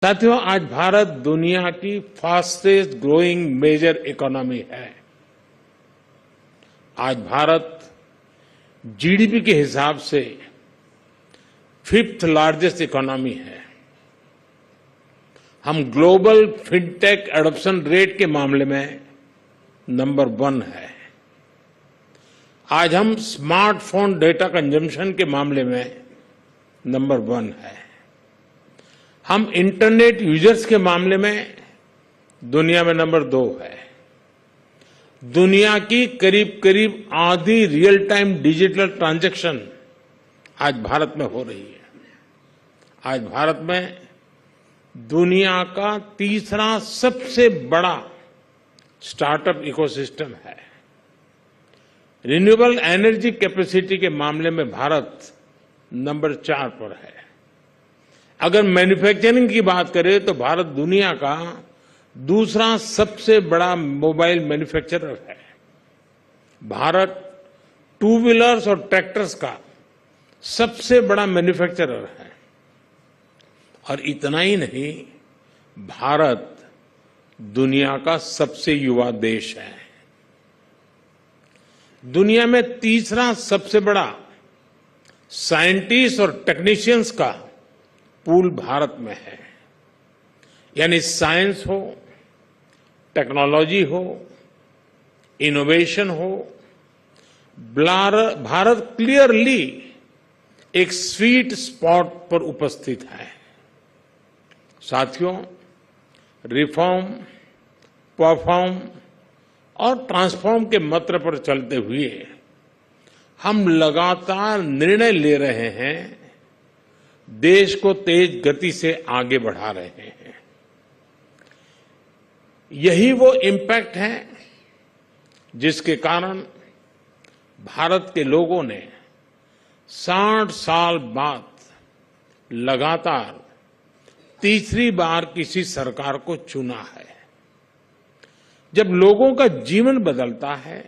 साथियों, आज भारत दुनिया की फास्टेस्ट ग्रोइंग मेजर इकोनॉमी है। आज भारत जीडीपी के हिसाब से फिफ्थ लार्जेस्ट इकोनॉमी है। हम ग्लोबल फिनटेक एडॉप्शन रेट के मामले में नंबर 1 है। आज हम स्मार्टफोन डेटा कंजम्पशन के मामले में नंबर 1 है। हम इंटरनेट यूजर्स के मामले में दुनिया में नंबर 2 है। दुनिया की करीब करीब आधी रियल टाइम डिजिटल ट्रांजैक्शन आज भारत में हो रही है। आज भारत में दुनिया का तीसरा सबसे बड़ा स्टार्टअप इकोसिस्टम है। रिन्यूएबल एनर्जी कैपेसिटी के मामले में भारत नंबर 4 पर है। अगर मैन्युफैक्चरिंग की बात करें तो भारत दुनिया का दूसरा सबसे बड़ा मोबाइल मैन्युफैक्चरर है। भारत टू व्हीलर्स और ट्रैक्टर्स का सबसे बड़ा मैन्युफैक्चरर है। और इतना ही नहीं, भारत दुनिया का सबसे युवा देश है। दुनिया में तीसरा सबसे बड़ा साइंटिस्ट और टेक्नीशियंस का पूल भारत में है। यानी साइंस हो, टेक्नोलॉजी हो, इनोवेशन हो, भारत क्लियरली एक स्वीट स्पॉट पर उपस्थित है। साथियों, रिफॉर्म, परफॉर्म और ट्रांसफॉर्म के मंत्र पर चलते हुए हम लगातार निर्णय ले रहे हैं, देश को तेज गति से आगे बढ़ा रहे हैं। यही वो इम्पैक्ट है जिसके कारण भारत के लोगों ने 60 साल बाद लगातार तीसरी बार किसी सरकार को चुना है। जब लोगों का जीवन बदलता है,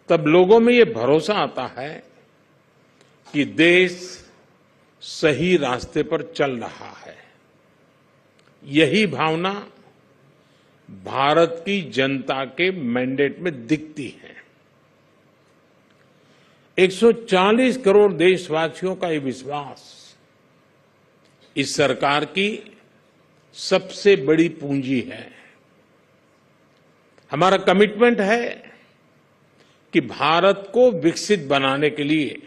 तब लोगों में ये भरोसा आता है कि देश सही रास्ते पर चल रहा है। यही भावना भारत की जनता के मैंडेट में दिखती है। 140 करोड़ देशवासियों का ये विश्वास इस सरकार की सबसे बड़ी पूंजी है। हमारा कमिटमेंट है कि भारत को विकसित बनाने के लिए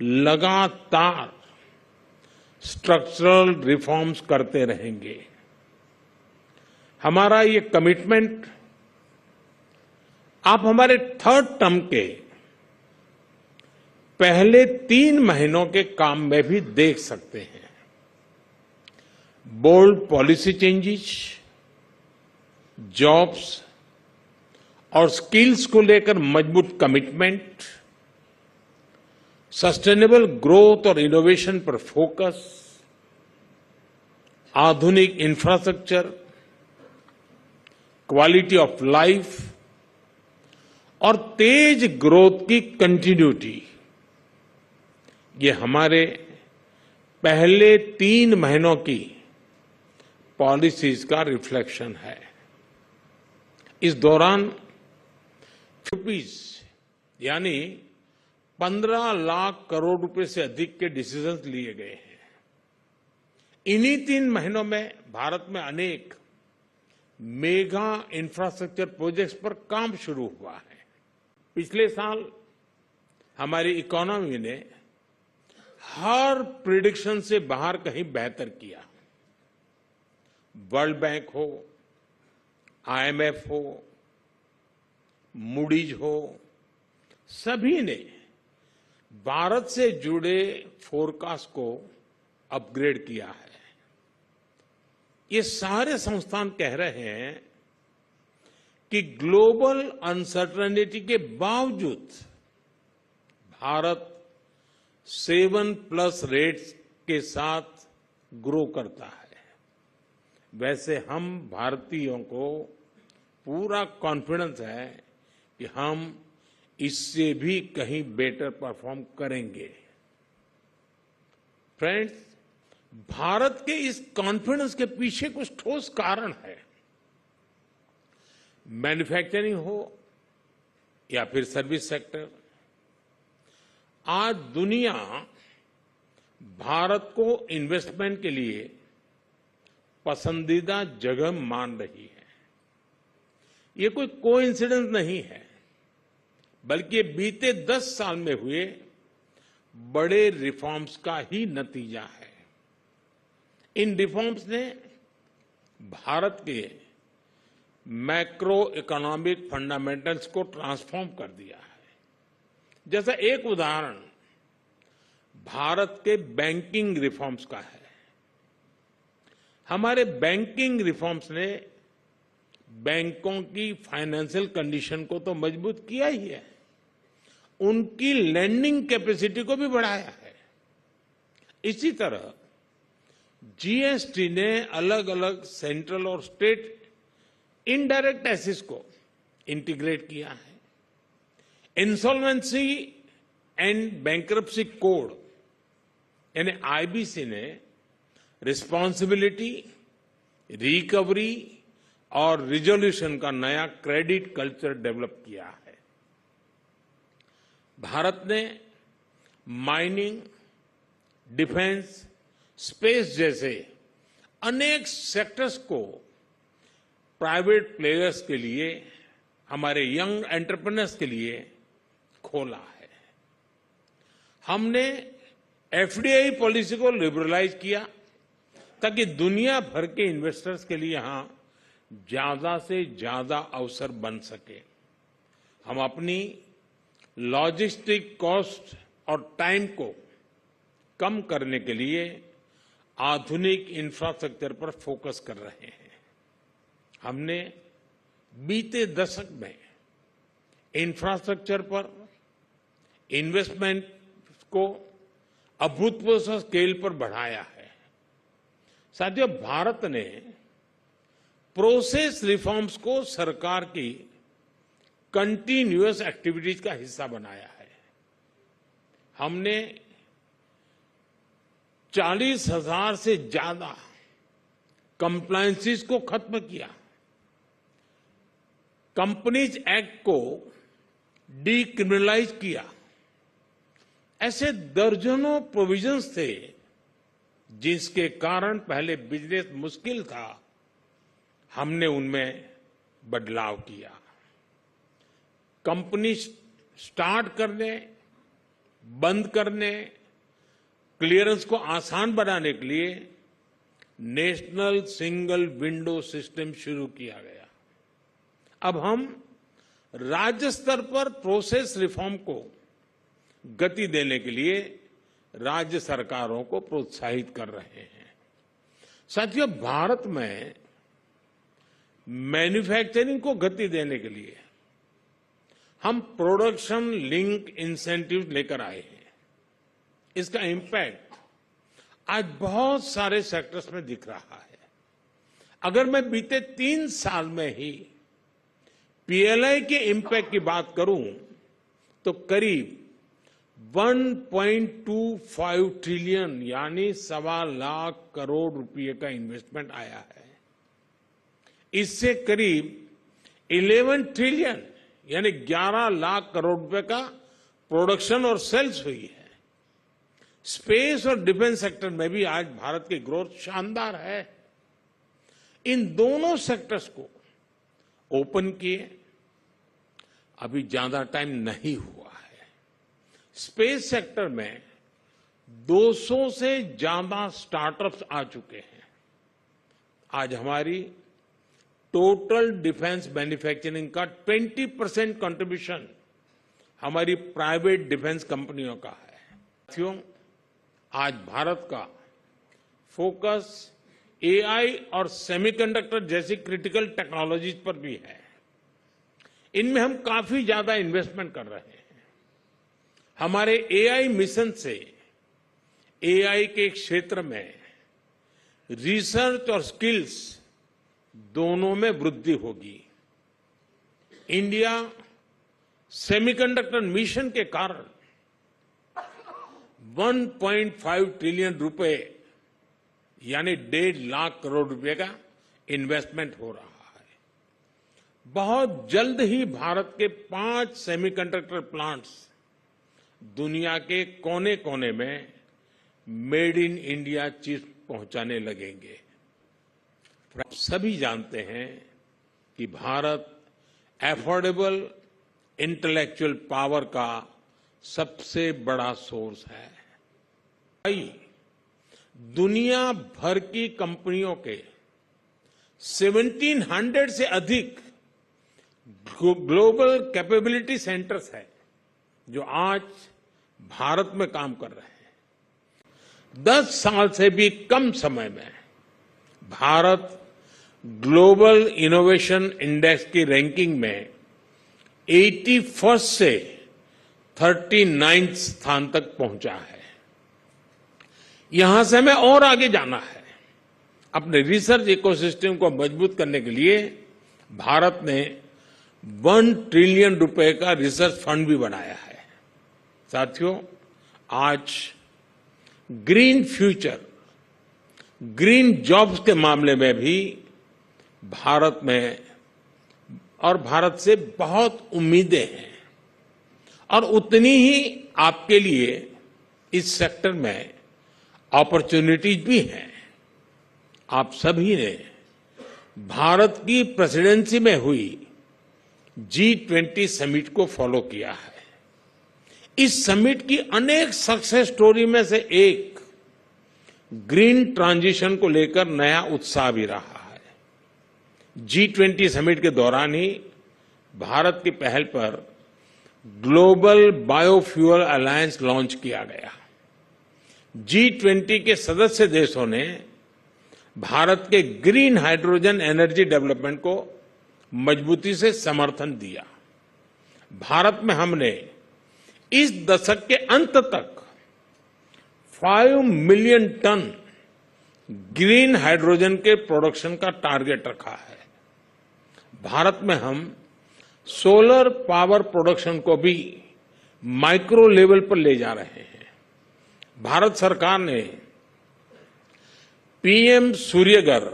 लगातार स्ट्रक्चरल रिफॉर्म्स करते रहेंगे। हमारा ये कमिटमेंट आप हमारे 3rd टर्म के पहले 3 महीनों के काम में भी देख सकते हैं। बोल्ड पॉलिसी चेंजेस, जॉब्स और स्किल्स को लेकर मजबूत कमिटमेंट, सस्टेनेबल ग्रोथ और इनोवेशन पर फोकस, आधुनिक इंफ्रास्ट्रक्चर, क्वालिटी ऑफ लाइफ और तेज ग्रोथ की कंटिन्यूटी, ये हमारे पहले 3 महीनों की पॉलिसीज का रिफ्लेक्शन है। इस दौरान रुपीज यानी 15 लाख करोड़ रुपए से अधिक के डिसीजंस लिए गए हैं। इन्हीं 3 महीनों में भारत में अनेक मेगा इंफ्रास्ट्रक्चर प्रोजेक्ट्स पर काम शुरू हुआ है। पिछले साल हमारी इकोनॉमी ने हर प्रिडिक्शन से बाहर कहीं बेहतर किया। वर्ल्ड बैंक हो, आईएमएफ हो, मूडीज हो, सभी ने भारत से जुड़े फोरकास्ट को अपग्रेड किया है। ये सारे संस्थान कह रहे हैं कि ग्लोबल अनसर्टेनिटी के बावजूद भारत 7+ रेट्स के साथ ग्रो करता है। वैसे हम भारतीयों को पूरा कॉन्फिडेंस है कि हम इससे भी कहीं बेटर परफॉर्म करेंगे। फ्रेंड्स, भारत के इस कॉन्फिडेंस के पीछे कुछ ठोस कारण है। मैन्युफैक्चरिंग हो या फिर सर्विस सेक्टर, आज दुनिया भारत को इन्वेस्टमेंट के लिए पसंदीदा जगह मान रही है। ये कोई कोइंसिडेंस नहीं है, बल्कि बीते 10 साल में हुए बड़े रिफॉर्म्स का ही नतीजा है। इन रिफॉर्म्स ने भारत के मैक्रो इकोनॉमिक फंडामेंटल्स को ट्रांसफॉर्म कर दिया है। जैसा एक उदाहरण भारत के बैंकिंग रिफॉर्म्स का है। हमारे बैंकिंग रिफॉर्म्स ने बैंकों की फाइनेंशियल कंडीशन को तो मजबूत किया ही है, उनकी लैंडिंग कैपेसिटी को भी बढ़ाया है। इसी तरह जीएसटी ने अलग अलग सेंट्रल और स्टेट इनडायरेक्ट टैक्सेस को इंटीग्रेट किया है। इंसॉल्वेंसी एंड बैंक्रप्सी कोड यानी आईबीसी ने रिस्पांसिबिलिटी, रिकवरी और रिजोल्यूशन का नया क्रेडिट कल्चर डेवलप किया है। भारत ने माइनिंग, डिफेंस, स्पेस जैसे अनेक सेक्टर्स को प्राइवेट प्लेयर्स के लिए, हमारे यंग एंटरप्रेन्योर्स के लिए खोला है। हमने एफडीआई पॉलिसी को लिबरलाइज किया ताकि दुनिया भर के इन्वेस्टर्स के लिए यहां ज्यादा से ज्यादा अवसर बन सके। हम अपनी लॉजिस्टिक कॉस्ट और टाइम को कम करने के लिए आधुनिक इंफ्रास्ट्रक्चर पर फोकस कर रहे हैं। हमने बीते दशक में इंफ्रास्ट्रक्चर पर इन्वेस्टमेंट को अभूतपूर्व स्केल पर बढ़ाया है। साथियों, भारत ने प्रोसेस रिफॉर्म्स को सरकार की कंटिन्यूअस एक्टिविटीज का हिस्सा बनाया है। हमने 40,000 से ज्यादा कंप्लायंसेस को खत्म किया। कंपनीज एक्ट को डीक्रिमिनलाइज किया। ऐसे दर्जनों प्रोविजंस थे जिसके कारण पहले बिजनेस मुश्किल था, हमने उनमें बदलाव किया। कंपनी स्टार्ट करने, बंद करने, क्लियरेंस को आसान बनाने के लिए नेशनल सिंगल विंडो सिस्टम शुरू किया गया। अब हम राज्य स्तर पर प्रोसेस रिफॉर्म को गति देने के लिए राज्य सरकारों को प्रोत्साहित कर रहे हैं। साथियों, भारत में मैन्युफैक्चरिंग को गति देने के लिए हम प्रोडक्शन लिंक इंसेंटिव लेकर आए हैं। इसका इम्पैक्ट आज बहुत सारे सेक्टर्स में दिख रहा है। अगर मैं बीते 3 साल में ही पीएलआई के इम्पैक्ट की बात करूं तो करीब 1.25 ट्रिलियन यानी 1.25 लाख करोड़ रुपए का इन्वेस्टमेंट आया है। इससे करीब 11 ट्रिलियन यानी 11 लाख करोड़ रुपए का प्रोडक्शन और सेल्स हुई है। स्पेस और डिफेंस सेक्टर में भी आज भारत की ग्रोथ शानदार है। इन दोनों सेक्टर्स को ओपन किए अभी ज्यादा टाइम नहीं हुआ है। स्पेस सेक्टर में 200 से ज्यादा स्टार्टअप्स आ चुके हैं। आज हमारी टोटल डिफेंस मैन्युफैक्चरिंग का 20% कंट्रीब्यूशन हमारी प्राइवेट डिफेंस कंपनियों का है। साथियों, आज भारत का फोकस एआई और सेमीकंडक्टर जैसी क्रिटिकल टेक्नोलॉजीज पर भी है। इनमें हम काफी ज्यादा इन्वेस्टमेंट कर रहे हैं। हमारे एआई मिशन से एआई के क्षेत्र में रिसर्च और स्किल्स दोनों में वृद्धि होगी। इंडिया सेमीकंडक्टर मिशन के कारण 1.5 ट्रिलियन रुपए यानी 1.5 लाख करोड़ रुपए का इन्वेस्टमेंट हो रहा है। बहुत जल्द ही भारत के 5 सेमीकंडक्टर प्लांट्स दुनिया के कोने कोने में मेड इन इंडिया चिप्स पहुंचाने लगेंगे। आप सभी जानते हैं कि भारत एफोर्डेबल इंटेलेक्चुअल पावर का सबसे बड़ा सोर्स है। दुनिया भर की कंपनियों के 1700 से अधिक ग्लोबल कैपेबिलिटी सेंटर्स हैं जो आज भारत में काम कर रहे हैं। 10 साल से भी कम समय में भारत ग्लोबल इनोवेशन इंडेक्स की रैंकिंग में 81 से 39 स्थान तक पहुंचा है। यहां से हमें और आगे जाना है। अपने रिसर्च इकोसिस्टम को मजबूत करने के लिए भारत ने 1 ट्रिलियन रुपए का रिसर्च फंड भी बनाया है। साथियों, आज ग्रीन फ्यूचर, ग्रीन जॉब्स के मामले में भी भारत में और भारत से बहुत उम्मीदें हैं और उतनी ही आपके लिए इस सेक्टर में अपॉर्चुनिटीज भी हैं। आप सभी ने भारत की प्रेसिडेंसी में हुई G20 समिट को फॉलो किया है। इस समिट की अनेक सक्सेस स्टोरी में से एक ग्रीन ट्रांजिशन को लेकर नया उत्साह भी रहा है। G20 समिट के दौरान ही भारत की पहल पर ग्लोबल बायोफ्यूल अलायंस लॉन्च किया गया। G20 के सदस्य देशों ने भारत के ग्रीन हाइड्रोजन एनर्जी डेवलपमेंट को मजबूती से समर्थन दिया। भारत में हमने इस दशक के अंत तक 5 मिलियन टन ग्रीन हाइड्रोजन के प्रोडक्शन का टारगेट रखा है। भारत में हम सोलर पावर प्रोडक्शन को भी माइक्रो लेवल पर ले जा रहे हैं। भारत सरकार ने पीएम सूर्यघर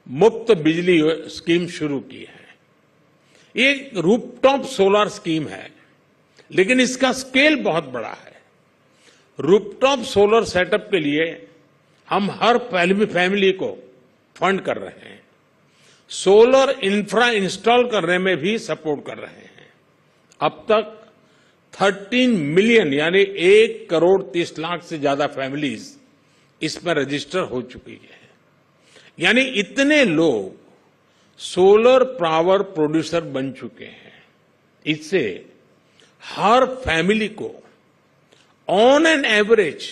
मुफ्त बिजली स्कीम शुरू की है। ये रूफटॉप सोलर स्कीम है, लेकिन इसका स्केल बहुत बड़ा है। रूफटॉप सोलर सेटअप के लिए हम हर फैमिली को फंड कर रहे हैं। सोलर इंफ्रा इंस्टॉल करने में भी सपोर्ट कर रहे हैं। अब तक 13 मिलियन यानी 1 करोड़ 30 लाख से ज्यादा फैमिलीज इसमें रजिस्टर हो चुकी है। यानी इतने लोग सोलर पावर प्रोड्यूसर बन चुके हैं। इससे हर फैमिली को ऑन एन एवरेज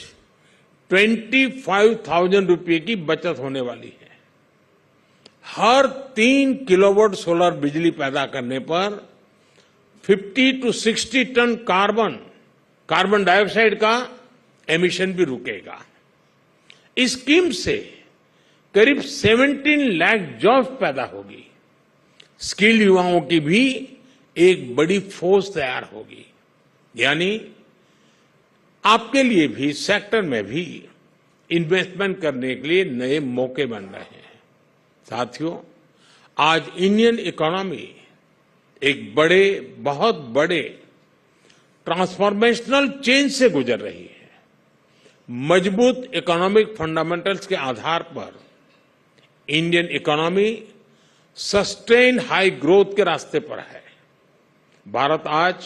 25,000 रुपए की बचत होने वाली है। हर 3 किलोवाट सोलर बिजली पैदा करने पर 50 to 60 टन कार्बन डाइऑक्साइड का एमिशन भी रुकेगा। इस स्कीम से करीब 17 लाख जॉब्स पैदा होगी। स्किल्ड युवाओं की भी एक बड़ी फौज तैयार होगी। यानी आपके लिए भी सेक्टर में भी इन्वेस्टमेंट करने के लिए नए मौके बन रहे हैं। साथियों, आज इंडियन इकोनॉमी एक बहुत बड़े ट्रांसफॉर्मेशनल चेंज से गुजर रही है। मजबूत इकोनॉमिक फंडामेंटल्स के आधार पर Indian economy sustain high growth के रास्ते पर है। भारत आज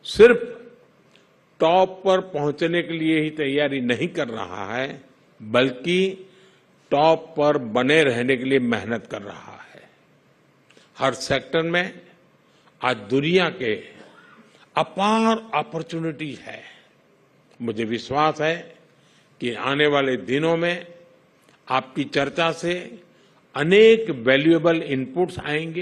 सिर्फ टॉप पर पहुंचने के लिए ही तैयारी नहीं कर रहा है, बल्कि टॉप पर बने रहने के लिए मेहनत कर रहा है। हर सेक्टर में आज दुनिया के अपार अपॉर्चुनिटीज है। मुझे विश्वास है कि आने वाले दिनों में आपकी चर्चा से अनेक वैल्यूएबल इनपुट्स आएंगे।